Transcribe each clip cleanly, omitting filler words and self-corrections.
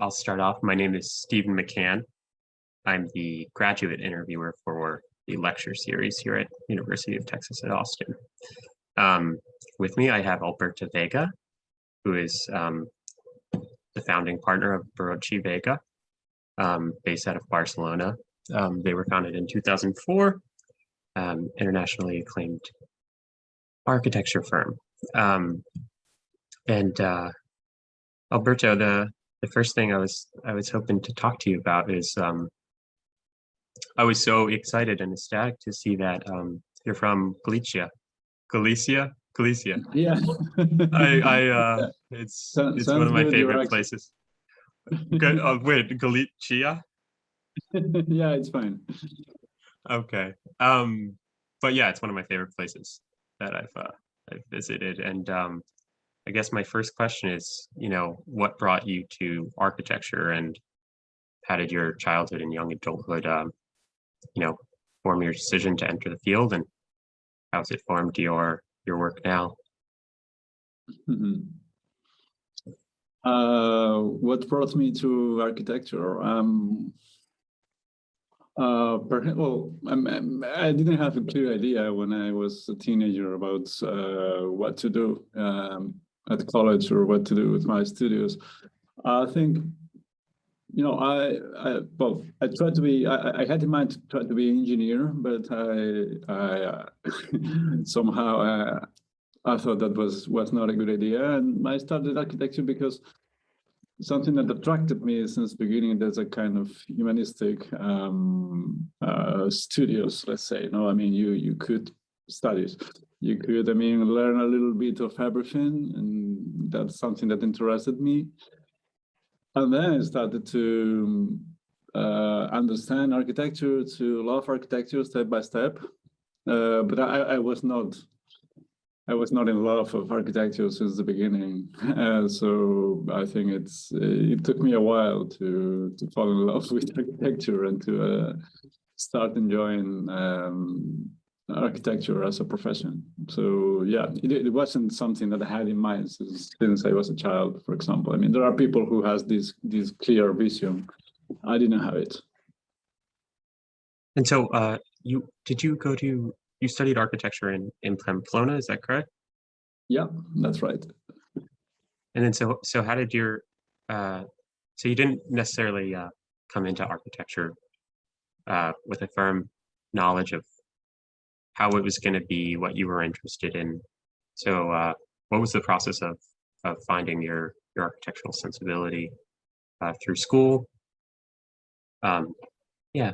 I'll start off. My name is Stephen McCann. I'm the graduate interviewer for the lecture series here at University of Texas at Austin. With me, I have Alberto Veiga, who is the founding partner of Veiga, based out of Barcelona. They were founded in 2004, internationally acclaimed architecture firm. Alberto, the first thing I was hoping to talk to you about is I was so excited and ecstatic to see that you're from Galicia. Yeah. It's one of my favorite places. Good. Wait, Galicia? Yeah, it's fine. Okay. But yeah, it's one of my favorite places that I've visited, and I guess my first question is, what brought you to architecture, and how did your childhood and young adulthood, form your decision to enter the field, and how has it formed your work now? What brought me to architecture? I didn't have a clear idea when I was a teenager about what to do at college or what to do with my studios. I think, I tried to be. I had in mind to try to be an engineer, but I somehow I thought that was not a good idea, and I started architecture because something that attracted me since the beginning, there's a kind of humanistic studios, let's say. You could study, you could, learn a little bit of everything, and that's something that interested me. And then I started to understand architecture, to love architecture step by step. But I was not in love with architecture since the beginning. So I think it took me a while to fall in love with architecture and to start enjoying architecture as a profession. So yeah, it wasn't something that I had in mind since I was a child, for example. There are people who has this clear vision. I didn't have it. And so you studied architecture in Pamplona, is that correct? Yeah, that's right. And then so how did your so you didn't necessarily come into architecture with a firm knowledge of how it was going to be, what you were interested in. So what was the process of finding your architectural sensibility through school? Yeah.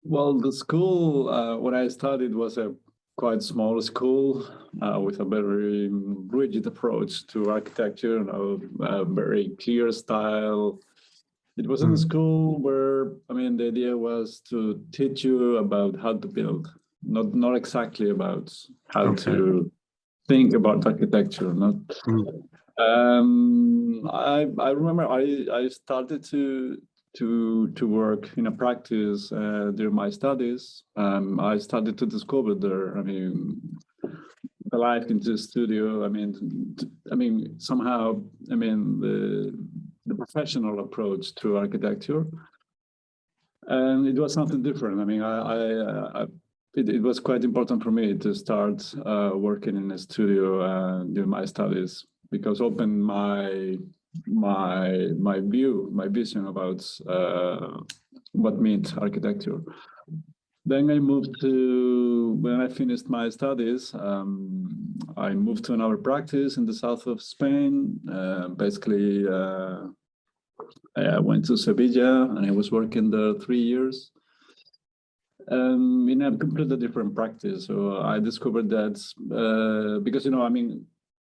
Well, the school when I studied was a quite small school with a very rigid approach to architecture, a very clear style. It was in a school where, the idea was to teach you about how to build, not exactly about how to think about architecture. I remember I started to work in a practice during my studies. I started to discover the life in the studio. Somehow, the professional approach to architecture, and it was something different. It was quite important for me to start working in a studio during my studies, because opened my vision about what means architecture. Then when I finished my studies, I moved to another practice in the south of Spain. I went to Sevilla and I was working there 3 years. In a completely different practice. So I discovered that because,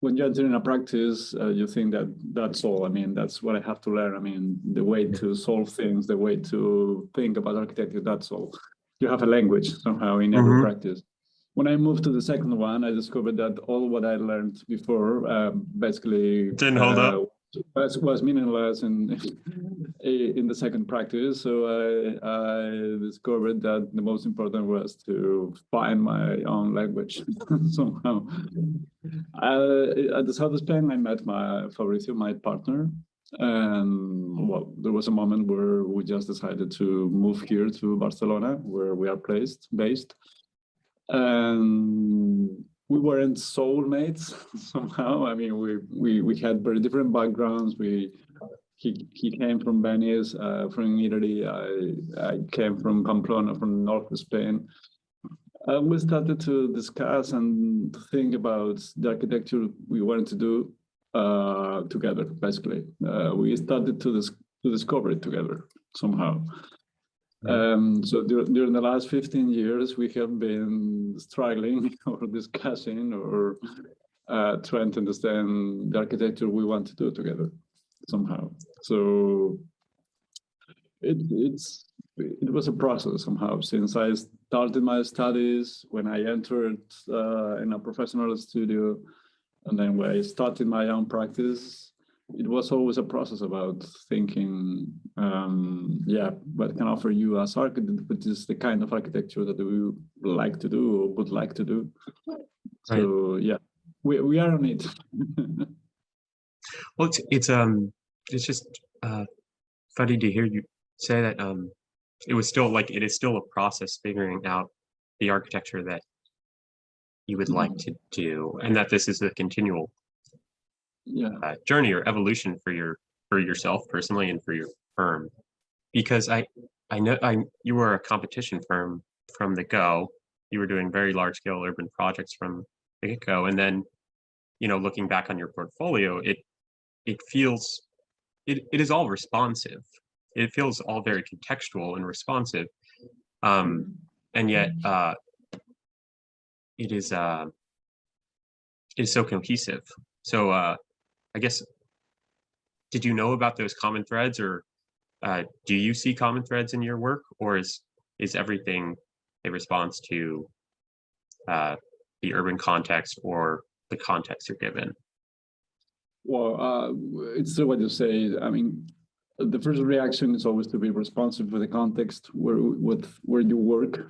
when you enter in a practice, you think that's all. That's what I have to learn. The way to solve things, the way to think about architecture, that's all. You have a language somehow in every practice. When I moved to the second one, I discovered that all what I learned before basically didn't hold up. Was meaningless in the second practice. So I discovered that the most important was to find my own language somehow. At the south of Spain, I met Fabricio, my partner, And well, there was a moment where we just decided to move here to Barcelona, where we are based. And we weren't soulmates somehow. I mean, we had very different backgrounds. He came from Venice, from Italy. I came from Pamplona, from the north of Spain. We started to discuss and think about the architecture we wanted to do together. Basically, we started to discover it together somehow. So during the last 15 years, we have been struggling or discussing or trying to understand the architecture we want to do together somehow. So it was a process somehow. Since I started my studies, when I entered in a professional studio, and then when I started my own practice, it was always a process about thinking, what can I offer you as architect, which is the kind of architecture that we like to do or would like to do. So yeah, we are on it. Well, it's just funny to hear you say that it is still a process figuring out the architecture that you would like to do, and that this is a continual journey or evolution for yourself personally and for your firm. Because I know you were a competition firm from the go. You were doing very large scale urban projects from the get-go, and then looking back on your portfolio, it feels it is all responsive. It feels all very contextual and responsive, and yet it is so cohesive. So I guess, did you know about those common threads, or do you see common threads in your work, or is everything a response to the urban context or the context you're given? Well, it's what you say. I mean, the first reaction is always to be responsive for the context where you work.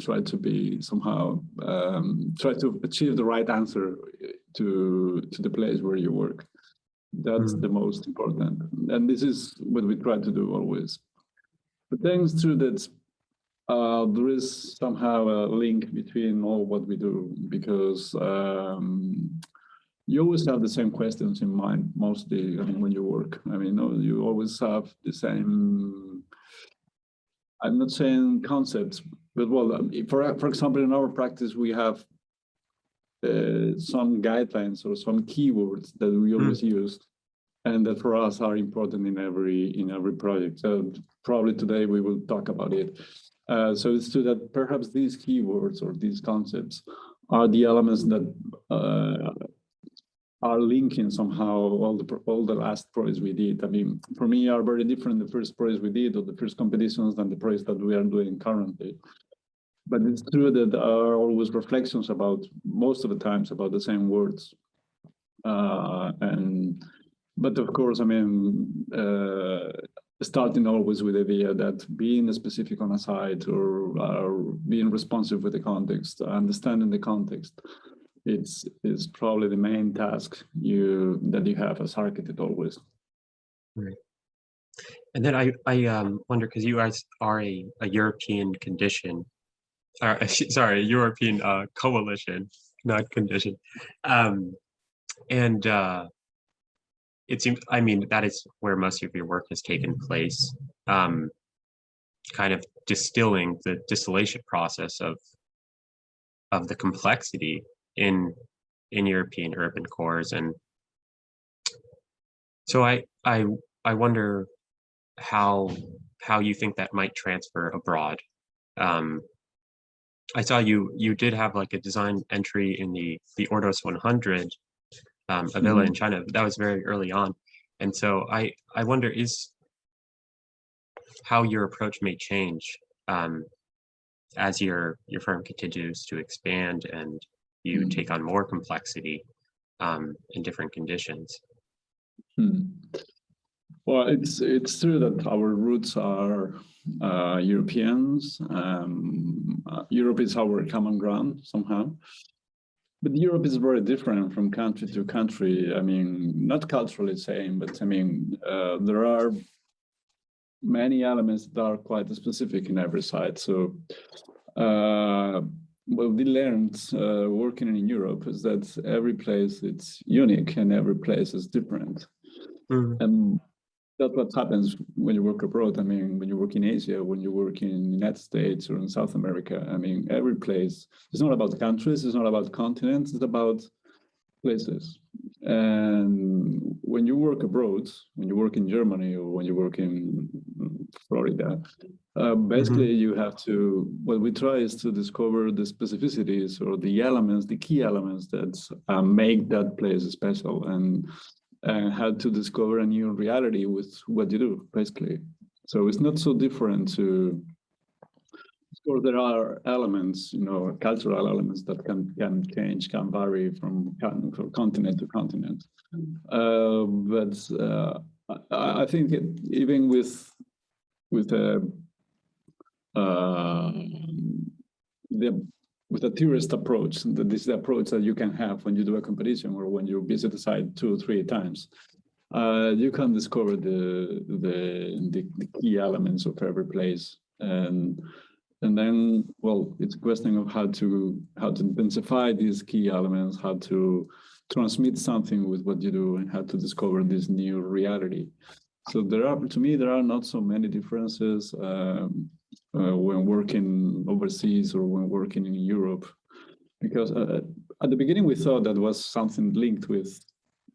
Try to be somehow try to achieve the right answer to the place where you work. That's the most important, and this is what we try to do always. But thanks to that, there is somehow a link between all what we do, because you always have the same questions in mind, mostly. I mean, when you work, I mean, you always have the same. I'm not saying concepts, but well, for example, in our practice, we have some guidelines or some keywords that we always use, and that for us are important in every project. So probably today we will talk about it. So it's true that perhaps these keywords or these concepts are the elements that are linking somehow all the last projects we did. I mean, for me, are very different the first projects we did or the first competitions than the projects that we are doing currently. But it's true that there are always reflections about, most of the times, about the same words. But of course, I mean, starting always with the idea that being specific on a site or being responsive with the context, understanding the context, is probably the main task that you have as architect always. Right. And then I wonder, because you guys are a European condition, sorry, a European coalition, not condition, and it seems, I mean, that is where most of your work has taken place, kind of distilling the distillation process of the complexity in European urban cores. And so I wonder how you think that might transfer abroad. I saw you did have like a design entry in the Ordos 100, a villa in China. That was very early on. And so I wonder how your approach may change as your firm continues to expand and you take on more complexity in different conditions. Well, it's true that our roots are Europeans. Europe is our common ground somehow. But Europe is very different from country to country. I mean, not culturally same, but I mean, there are many elements that are quite specific in every site. So what we learned working in Europe is that every place it's unique and every place is different. And that's what happens when you work abroad. I mean, when you work in Asia, when you work in the United States or in South America, I mean, every place, it's not about countries, it's not about continents, it's about places. And when you work abroad, when you work in Germany or when you work in Florida, basically you have to, what we try is to discover the specificities or the elements, the key elements that make that place special, and how to discover a new reality with what you do, basically. So it's not so different to, of course, there are elements, you know, cultural elements that can change, can vary from continent to continent. But I think even with a tourist approach, this is the approach that you can have when you do a competition or when you visit the site 2 or 3 times. You can discover the key elements of every place, and then, well, it's a question of how to intensify these key elements, how to transmit something with what you do, and how to discover this new reality. So to me, there are not so many differences when working overseas or when working in Europe, because at the beginning we thought that was something linked with,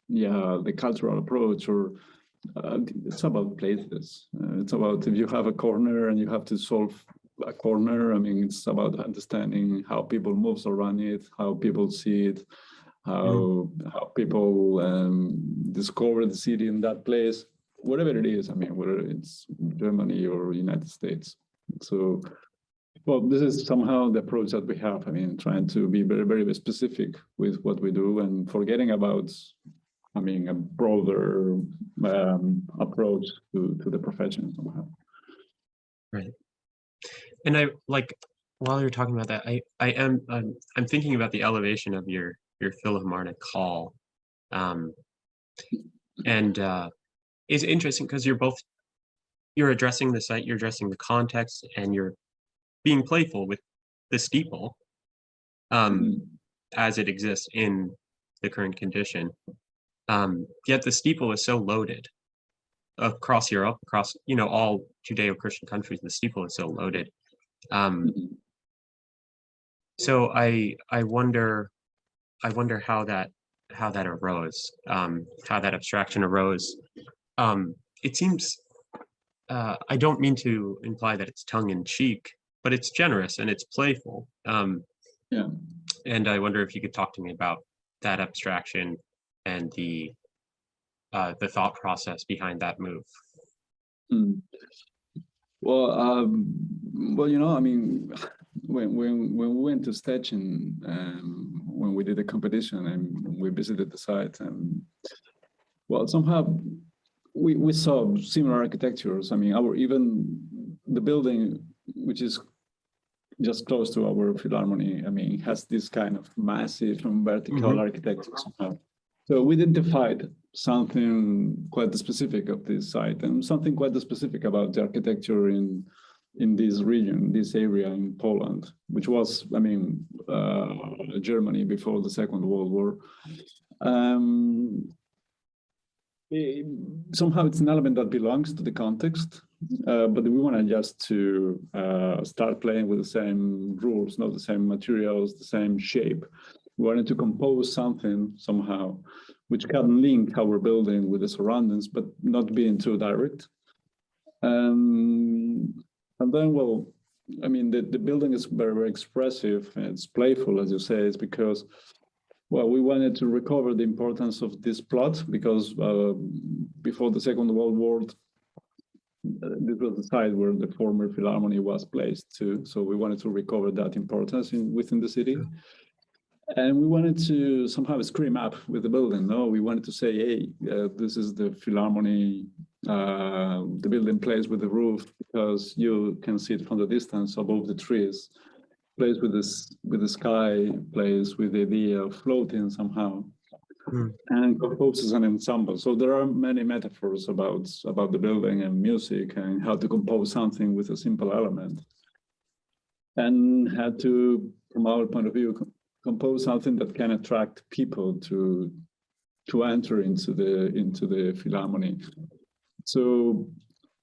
the cultural approach, or it's about places. It's about if you have a corner and you have to solve a corner. I mean, it's about understanding how people move around it, how people see it, how people discover the city in that place, whatever it is. I mean, whether it's Germany or United States. So, well, this is somehow the approach that we have. I mean, trying to be very, very specific with what we do and forgetting about, I mean, a broader approach to the profession somehow. Right. And I like, while you're talking about that, I'm thinking about the elevation of your Philharmonic hall, and it's interesting because you're addressing the site, you're addressing the context, and you're being playful with the steeple as it exists in the current condition. Yet the steeple is so loaded across Europe, across all Judeo-Christian countries. The steeple is so loaded. So I wonder how that arose, how that abstraction arose. It seems, I don't mean to imply that it's tongue-in-cheek, but it's generous and it's playful. And I wonder if you could talk to me about that abstraction and the thought process behind that move. Well, I mean, when we went to Stettin, when we did a competition and we visited the site, and well, somehow we saw similar architectures. I mean, even the building, which is just close to our Philharmonic, I mean, has this kind of massive and vertical architecture somehow. So we identified something quite specific of this site and something quite specific about the architecture in this region, this area in Poland, which was, I mean, Germany before the Second World War. Somehow it's an element that belongs to the context, but we want just to start playing with the same rules, not the same materials, the same shape. We wanted to compose something somehow which can link our building with the surroundings, but not being too direct. And then, well, I mean, the building is very, very expressive and it's playful, as you say. It's because, well, we wanted to recover the importance of this plot because before the Second World War, this was the site where the former Philharmonic was placed too. So we wanted to recover that importance within the city. And we wanted to somehow scream up with the building. No, we wanted to say, hey, this is the Philharmonic, the building plays with the roof because you can see it from the distance above the trees. plays with the sky, plays with the idea of floating somehow, and composes an ensemble. So there are many metaphors about the building and music and how to compose something with a simple element, and how to, from our point of view, compose something that can attract people to enter into the Philharmony. So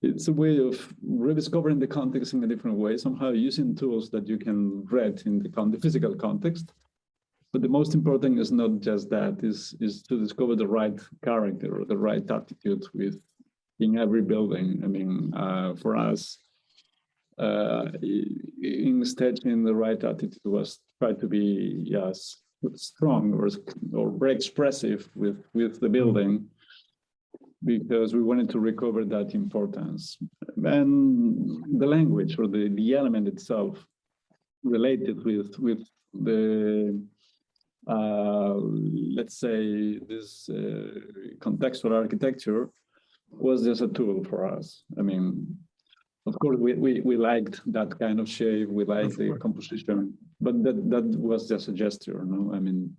it's a way of rediscovering the context in a different way, somehow using tools that you can read in the physical context. But the most important is not just that, is to discover the right character or the right attitude in every building. I mean, for us, in staging, the right attitude was try to be, yes, strong or very expressive with the building, because we wanted to recover that importance. And the language or the element itself related with the, let's say, this contextual architecture was just a tool for us. I mean, of course, we liked that kind of shape, we liked the composition, but that was just a gesture, no? I mean,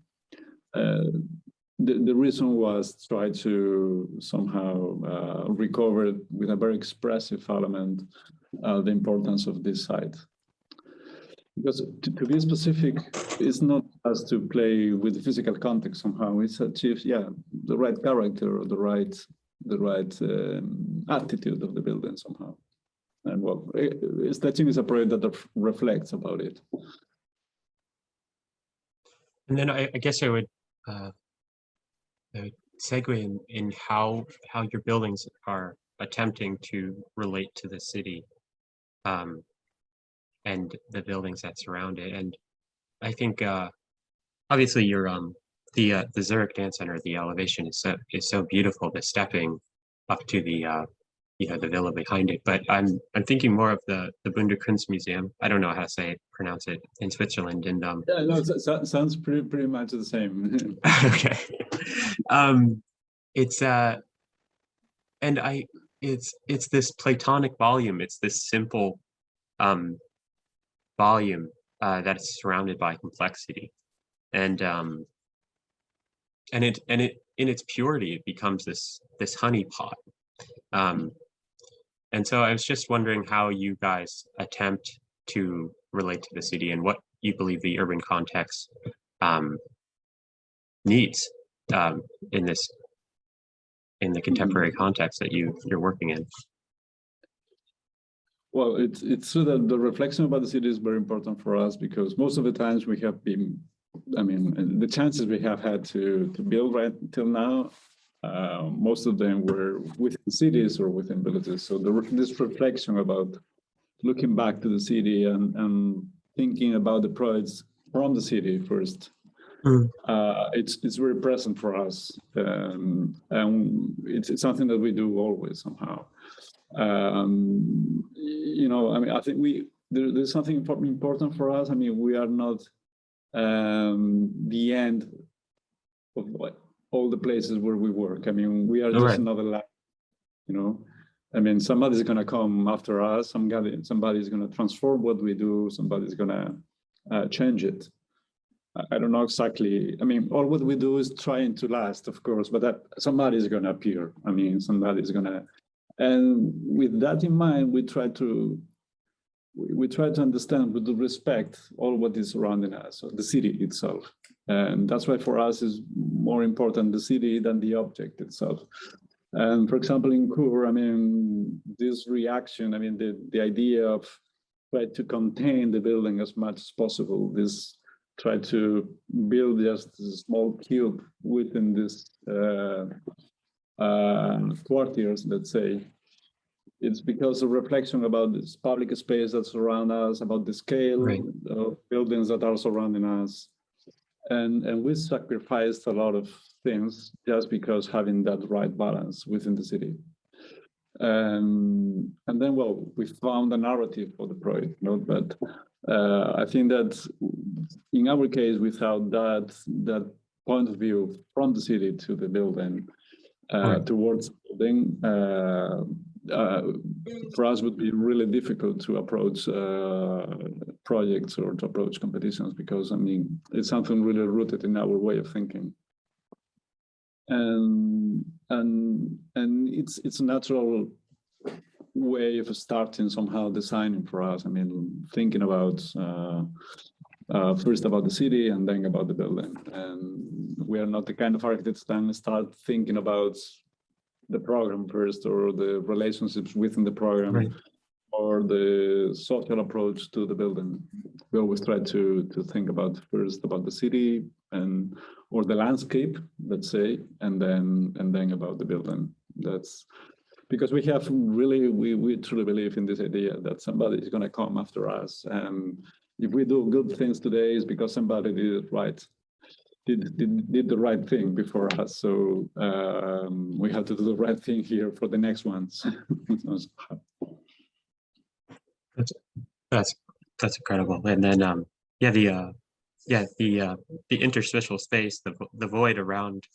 the reason was try to somehow recover with a very expressive element the importance of this site. Because to be specific, it's not as to play with the physical context somehow. It's achieve, yeah, the right character or the right attitude of the building somehow. And well, staging is a project that reflects about it. And then I guess I would segue in how your buildings are attempting to relate to the city, and the buildings that surround it. And I think obviously your the Zurich Dance Center, the elevation is so beautiful, the stepping up to the the villa behind it. But I'm thinking more of the Bundeskunstmuseum. I don't know how to pronounce it in Switzerland. And yeah, no, it sounds pretty much the same. Okay. It's and it's this Platonic volume. It's this simple volume that is surrounded by complexity, and it in its purity, it becomes this honey pot. And so I was just wondering how you guys attempt to relate to the city and what you believe the urban context needs in the contemporary context that you're working in. Well, it's true that the reflection about the city is very important for us, because most of the times we have been, I mean, the chances we have had to build right till now, most of them were within cities or within villages. So this reflection about looking back to the city and thinking about the projects from the city first, it's very present for us, and it's something that we do always somehow. I mean, I think there's something important for us. I mean, we are not the end of all the places where we work. I mean, we are just another lab, I mean, somebody's going to come after us. Somebody's going to transform what we do. Somebody's going to change it. I don't know exactly. I mean, all what we do is trying to last, of course, but that somebody's going to appear. I mean, somebody's going to. And with that in mind, we try to understand with respect all what is surrounding us, so the city itself. And that's why for us is more important the city than the object itself. And for example, in Kur, I mean, this reaction, I mean, the idea of try to contain the building as much as possible, this try to build just a small cube within this quarters, let's say. It's because of reflection about this public space that surround us, about the scale of buildings that are surrounding us. And we sacrificed a lot of things just because having that right balance within the city. And then, well, we found a narrative for the project, but I think that in our case, without that point of view from the city to the building, towards the building, for us would be really difficult to approach projects or to approach competitions, because I mean it's something really rooted in our way of thinking, and it's a natural way of starting somehow designing for us. I mean, thinking about first about the city and then about the building, and we are not the kind of architects that start thinking about the program first, or the relationships within the program, Right. or the social approach to the building. We always try to think about first about the city and or the landscape, let's say, and then about the building. That's because we have really we truly believe in this idea that somebody is going to come after us, and if we do good things today, it's because somebody did it right. Did the right thing before us, so we have to do the right thing here for the next ones. That's incredible. And then the interstitial space, the void around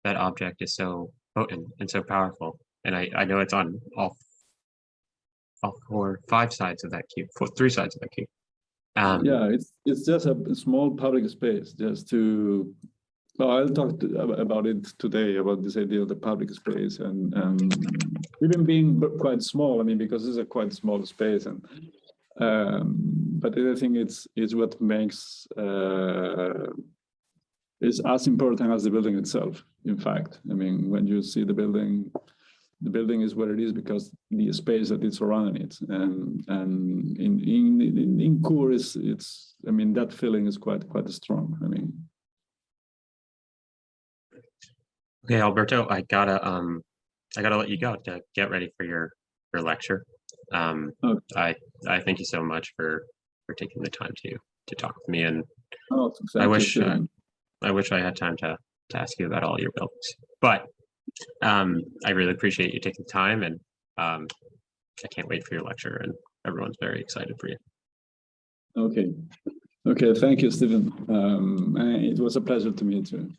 that object is so potent and so powerful. And I know it's on all 5 sides of that cube, 3 sides of that cube. Yeah, it's just a small public space, just to. Well, I'll talk about it today, about this idea of the public space, and even being quite small. I mean, because it's a quite small space, and but the other thing is what makes is as important as the building itself. In fact, I mean, when you see the building is what it is because the space that is surrounding it, and in core it's. I mean, that feeling is quite strong. I mean. Okay, Alberto, I gotta let you go to get ready for your lecture. Okay. I thank you so much for taking the time to talk with me, and I wish I had time to ask you about all your buildings, but I really appreciate you taking the time, and I can't wait for your lecture, and everyone's very excited for you. Okay, thank you, Stephen. It was a pleasure to meet you.